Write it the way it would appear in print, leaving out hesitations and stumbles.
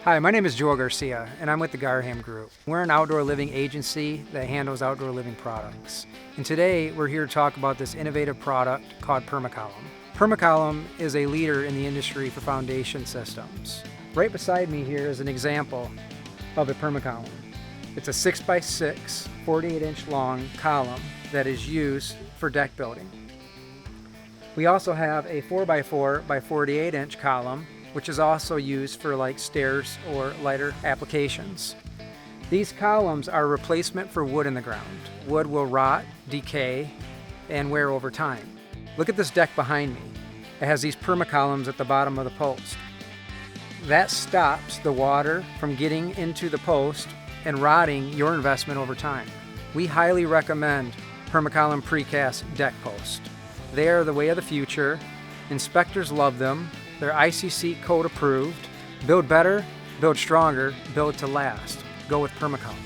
Hi, my name is Joel Garcia, and I'm with the Garham Group. We're an outdoor living agency that handles outdoor living products. And today, we're here to talk about this innovative product called Perma-Column. Perma-Column is a leader in the industry for foundation systems. Right beside me here is an example of a Perma-Column. It's a 6x6, 48-inch long column that is used for deck building. We also have a 4x4 by 48-inch column, which is also used for like stairs or lighter applications. These columns are a replacement for wood in the ground. Wood will rot, decay, and wear over time. Look at this deck behind me. It has these perma-columns at the bottom of the post. That stops the water from getting into the post and rotting your investment over time. We highly recommend Perma-Column precast deck post. They are the way of the future. Inspectors love them. They're ICC code approved. Build better, build stronger, build to last. Go with Perma-Column.